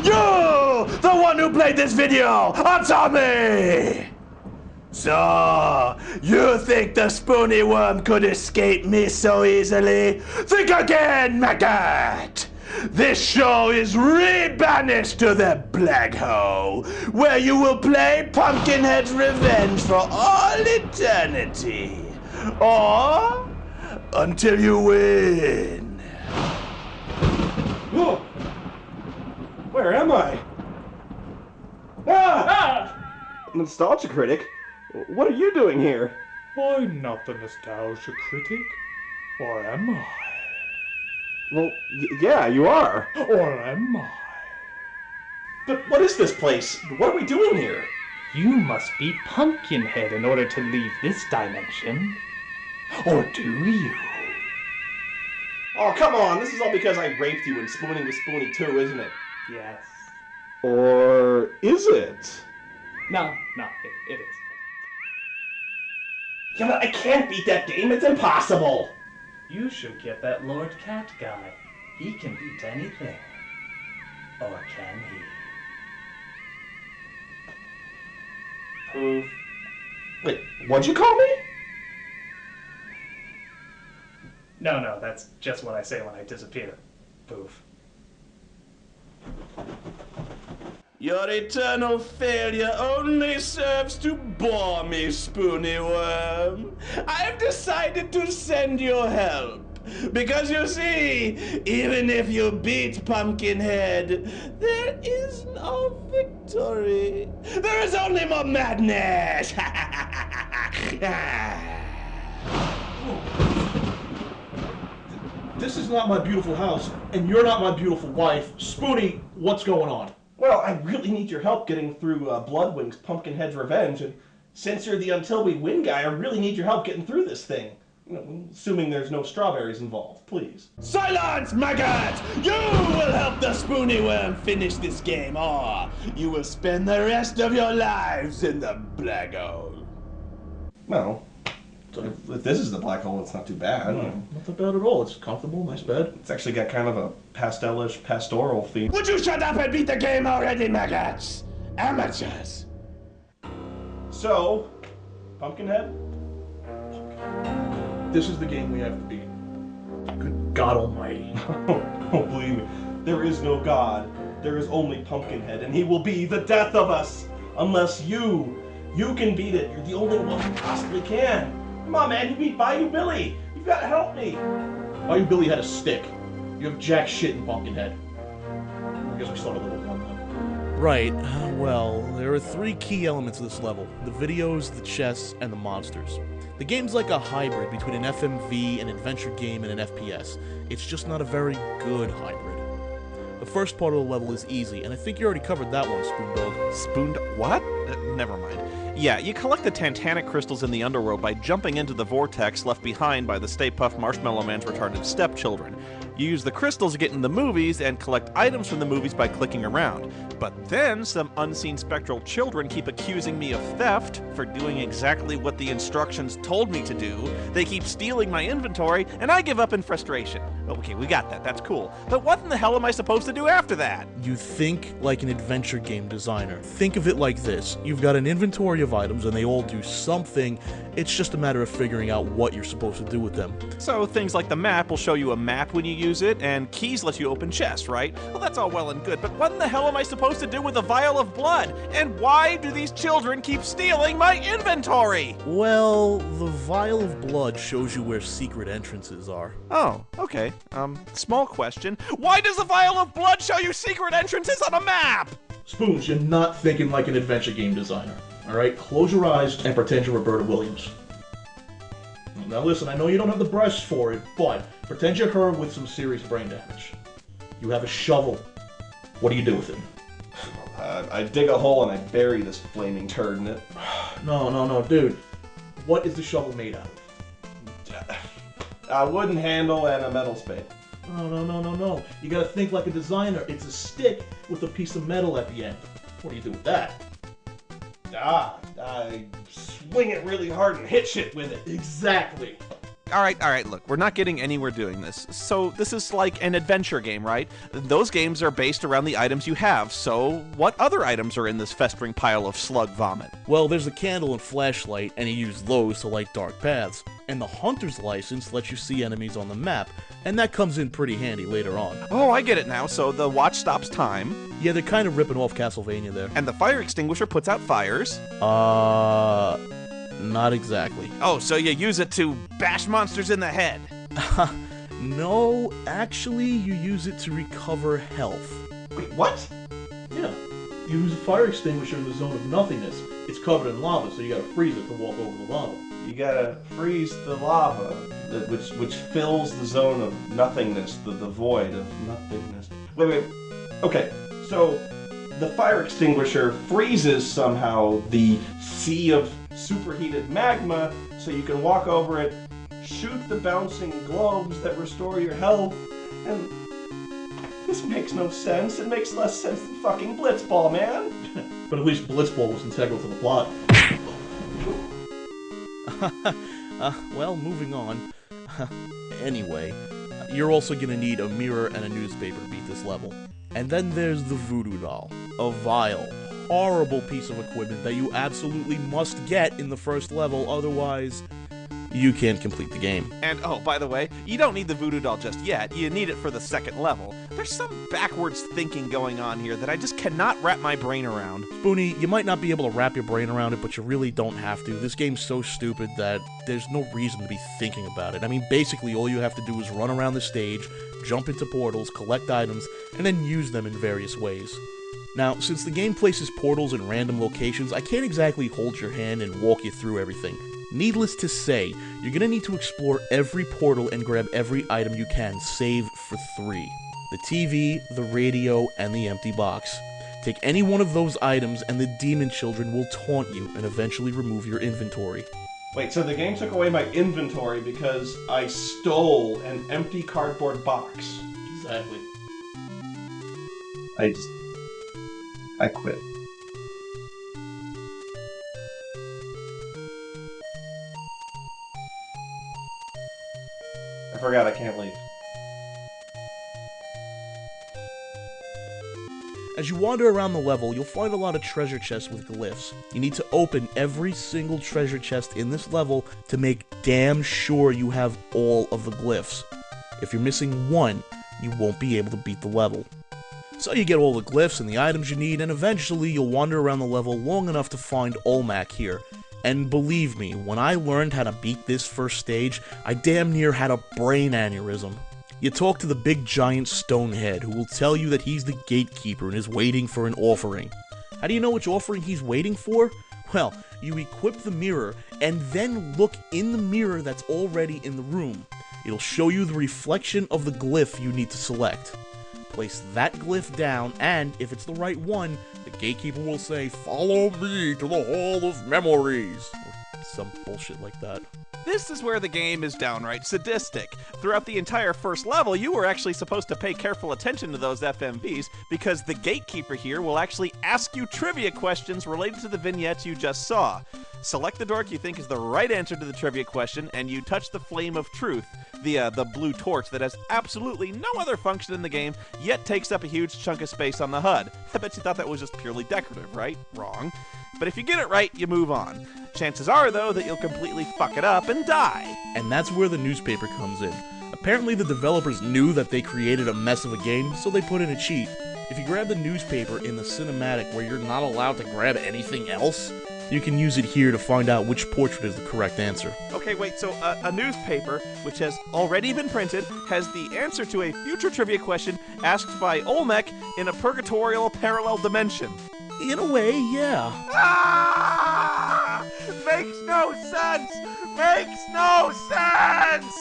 You! The one who played this video! Answer me! So, you think the Spoony worm could escape me so easily? Think again, maggot! This show is re-banished to the black hole, where you will play Pumpkinhead's Revenge for all eternity. Or until you win. Whoa. Where am I? Nostalgia critic? What are you doing here? I'm not the nostalgia critic. Or am I? Well, yeah, you are. Or am I? But what is this place? What are we doing here? You must be Pumpkinhead in order to leave this dimension. Or do you? Oh, come on. This is all because I raped you and Spoony was Spoony too, isn't it? Yes. Or is it? No, it is. Yeah, but I can't beat that game. It's impossible. You should get that LORDKAT guy. He can beat anything. Or can he? Poof. Wait, what'd you call me? No, that's just what I say when I disappear. Poof. Your eternal failure only serves to bore me, Spoony Worm. I've decided to send you help. Because you see, even if you beat Pumpkinhead, there is no victory. There is only more madness. This is not my beautiful house, and you're not my beautiful wife. Spoony, what's going on? Well, I really need your help getting through Bloodwings' Pumpkinhead's Revenge, and since you're the Until We Win guy, I really need your help getting through this thing. You know, assuming there's no strawberries involved, please. Silence, maggot! You will help the Spoony Worm finish this game, or you will spend the rest of your lives in the black hole. Well, if this is the black hole, it's not too bad. Not that bad at all. It's comfortable, nice bed. It's actually got kind of a pastelish, pastoral theme. Would you shut up and beat the game already, maggots? Amateurs. So, Pumpkinhead? This is the game we have to beat. Good God Almighty. Oh, believe me, there is no God. There is only Pumpkinhead, and he will be the death of us. Unless you can beat it. You're the only one who possibly can. Come on, man, you beat Bayou Billy. You've got to help me. Bayou Billy had a stick. You have jack shit in Pumpkinhead. I guess we start at level 1 then. Right, well, there are 3 key elements of this level. The videos, the chests, and the monsters. The game's like a hybrid between an FMV, an adventure game, and an FPS. It's just not a very good hybrid. The first part of the level is easy, and I think you already covered that one, Spoondog. Spooned what? Never mind. Yeah, you collect the Tantanic crystals in the underworld by jumping into the vortex left behind by the Stay Puft Marshmallow Man's retarded stepchildren. You use the crystals to get in the movies and collect items from the movies by clicking around. But then some unseen spectral children keep accusing me of theft for doing exactly what the instructions told me to do. They keep stealing my inventory, and I give up in frustration. Okay, we got that. That's cool. But what in the hell am I supposed to do after that? You think like an adventure game designer. Think of it like this. You've got an inventory of items, and they all do something. It's just a matter of figuring out what you're supposed to do with them. So things like the map will show you a map when you use it, and keys let you open chests, right? Well, that's all well and good, but what in the hell am I supposed to do with a vial of blood? And why do these children keep stealing my inventory? Well, the vial of blood shows you where secret entrances are. Oh, okay. Small question. Why does a vial of blood show you secret entrances on a map? Spoons, you're not thinking like an adventure game designer. Alright, close your eyes and pretend you're Roberta Williams. Now listen, I know you don't have the breasts for it, but pretend you're her with some serious brain damage. You have a shovel. What do you do with it? I dig a hole and I bury this flaming turd in it. No, dude. What is the shovel made out of? A wooden handle and a metal spade. No. You gotta think like a designer. It's a stick with a piece of metal at the end. What do you do with that? I swing it really hard and hit shit with it. Exactly. All right, look, we're not getting anywhere doing this. So this is like an adventure game, right? Those games are based around the items you have, so what other items are in this festering pile of slug vomit? Well, there's a candle and flashlight, and you use those to light dark paths. And the Hunter's License lets you see enemies on the map, and that comes in pretty handy later on. Oh, I get it now, so the watch stops time. Yeah, they're kind of ripping off Castlevania there. And the fire extinguisher puts out fires. Not exactly. Oh, so you use it to bash monsters in the head. No, actually, you use it to recover health. Wait, what? Yeah. You use a fire extinguisher in the zone of nothingness. It's covered in lava, so you gotta freeze it to walk over the lava. You gotta freeze the lava, which fills the zone of nothingness, the void of nothingness. Wait. Okay, so the fire extinguisher freezes somehow the sea of superheated magma, so you can walk over it, shoot the bouncing globes that restore your health, and this makes no sense. It makes less sense than fucking Blitzball, man. But at least Blitzball was integral to the plot. Well, moving on. Anyway, you're also gonna need a mirror and a newspaper to beat this level. And then there's the Voodoo Doll, a vile, horrible piece of equipment that you absolutely must get in the first level, otherwise you can't complete the game. And oh, by the way, you don't need the voodoo doll just yet. You need it for the second level. There's some backwards thinking going on here that I just cannot wrap my brain around. Spoony, you might not be able to wrap your brain around it, but you really don't have to. This game's so stupid that there's no reason to be thinking about it. I mean, basically all you have to do is run around the stage, jump into portals, collect items, and then use them in various ways. Now, since the game places portals in random locations, I can't exactly hold your hand and walk you through everything. Needless to say, you're gonna need to explore every portal and grab every item you can, save for 3. The TV, the radio, and the empty box. Take any one of those items and the demon children will taunt you and eventually remove your inventory. Wait, so the game took away my inventory because I stole an empty cardboard box. Exactly. I quit. I forgot I can't leave. As you wander around the level, you'll find a lot of treasure chests with glyphs. You need to open every single treasure chest in this level to make damn sure you have all of the glyphs. If you're missing one, you won't be able to beat the level. So you get all the glyphs and the items you need, and eventually you'll wander around the level long enough to find Olmec here. And believe me, when I learned how to beat this first stage, I damn near had a brain aneurysm. You talk to the big giant stonehead, who will tell you that he's the gatekeeper and is waiting for an offering. How do you know which offering he's waiting for? Well, you equip the mirror, and then look in the mirror that's already in the room. It'll show you the reflection of the glyph you need to select. Place that glyph down, and if it's the right one, the gatekeeper will say, "Follow me to the Hall of Memories," or some bullshit like that. This is where the game is downright sadistic. Throughout the entire first level, you were actually supposed to pay careful attention to those FMVs, because the gatekeeper here will actually ask you trivia questions related to the vignettes you just saw. Select the dork you think is the right answer to the trivia question, and you touch the flame of truth, the blue torch that has absolutely no other function in the game, yet takes up a huge chunk of space on the HUD. I bet you thought that was just purely decorative, right? Wrong. But if you get it right, you move on. Chances are, though, that you'll completely fuck it up and die. And that's where the newspaper comes in. Apparently the developers knew that they created a mess of a game, so they put in a cheat. If you grab the newspaper in the cinematic where you're not allowed to grab anything else, you can use it here to find out which portrait is the correct answer. Okay, wait, so a newspaper, which has already been printed, has the answer to a future trivia question asked by Olmec in a purgatorial parallel dimension. In a way, yeah. Ah! Makes no sense! Makes no sense!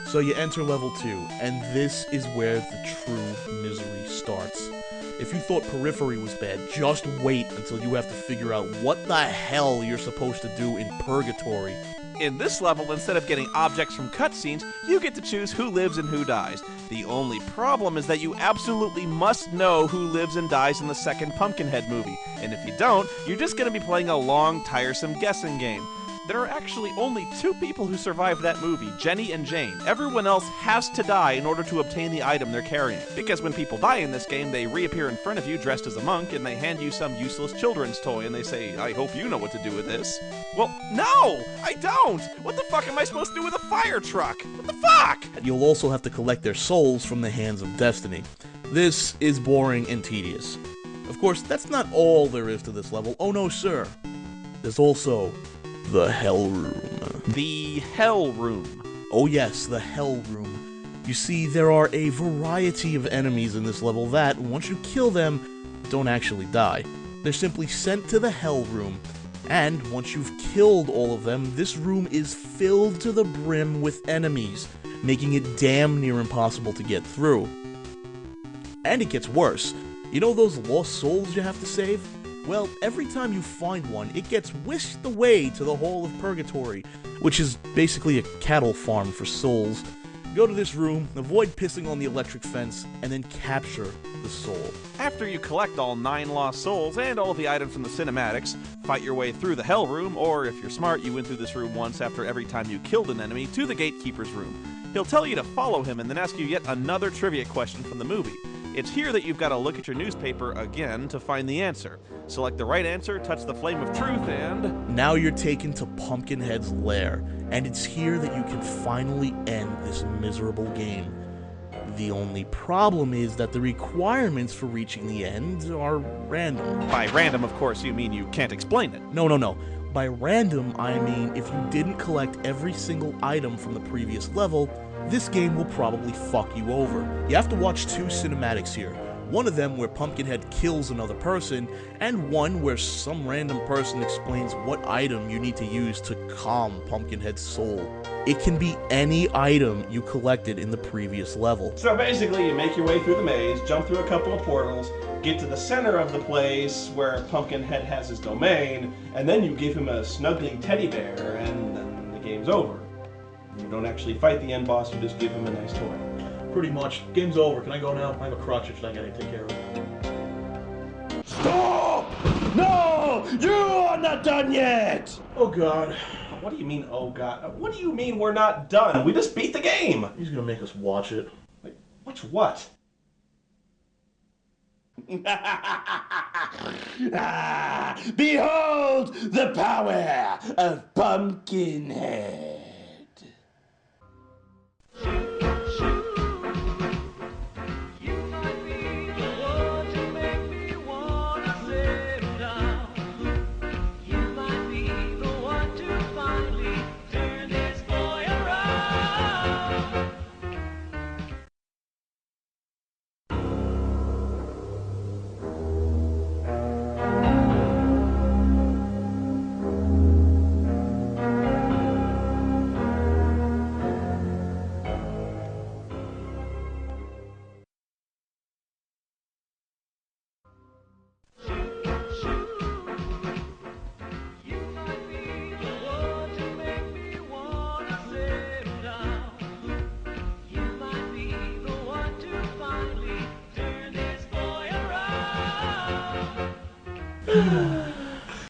So you enter level 2, and this is where the true misery starts. If you thought Periphery was bad, just wait until you have to figure out what the hell you're supposed to do in Purgatory. In this level, instead of getting objects from cutscenes, you get to choose who lives and who dies. The only problem is that you absolutely must know who lives and dies in the second Pumpkinhead movie, and if you don't, you're just going to be playing a long, tiresome guessing game. There are actually only 2 people who survived that movie, Jenny and Jane. Everyone else has to die in order to obtain the item they're carrying. Because when people die in this game, they reappear in front of you dressed as a monk, and they hand you some useless children's toy, and they say, I hope you know what to do with this. Well, no! I don't! What the fuck am I supposed to do with a fire truck? What the fuck? You'll also have to collect their souls from the hands of destiny. This is boring and tedious. Of course, that's not all there is to this level. Oh no, sir. There's also the Hell Room. The Hell Room. Oh yes, the Hell Room. You see, there are a variety of enemies in this level that, once you kill them, don't actually die. They're simply sent to the Hell Room, and once you've killed all of them, this room is filled to the brim with enemies, making it damn near impossible to get through. And it gets worse. You know those lost souls you have to save? Well, every time you find one, it gets whisked away to the Hall of Purgatory, which is basically a cattle farm for souls. Go to this room, avoid pissing on the electric fence, and then capture the soul. After you collect all 9 lost souls and all the items from the cinematics, fight your way through the Hell Room, or if you're smart, you went through this room once after every time you killed an enemy, to the Gatekeeper's room. He'll tell you to follow him and then ask you yet another trivia question from the movie. It's here that you've got to look at your newspaper again to find the answer. Select the right answer, touch the flame of truth, and... Now you're taken to Pumpkinhead's lair, and it's here that you can finally end this miserable game. The only problem is that the requirements for reaching the end are random. By random, of course, you mean you can't explain it. No. By random, I mean if you didn't collect every single item from the previous level, this game will probably fuck you over. You have to watch 2 cinematics here. One of them where Pumpkinhead kills another person, and one where some random person explains what item you need to use to calm Pumpkinhead's soul. It can be any item you collected in the previous level. So basically, you make your way through the maze, jump through a couple of portals, get to the center of the place where Pumpkinhead has his domain, and then you give him a snuggly teddy bear, and then the game's over. You don't actually fight the end boss, you just give him a nice toy. Pretty much. Game's over. Can I go now? I have a crutch which I gotta take care of. Stop! No! You are not done yet! Oh god. What do you mean, oh god? What do you mean we're not done? We just beat the game! He's gonna make us watch it. Like, watch what? Behold the power of Pumpkinhead!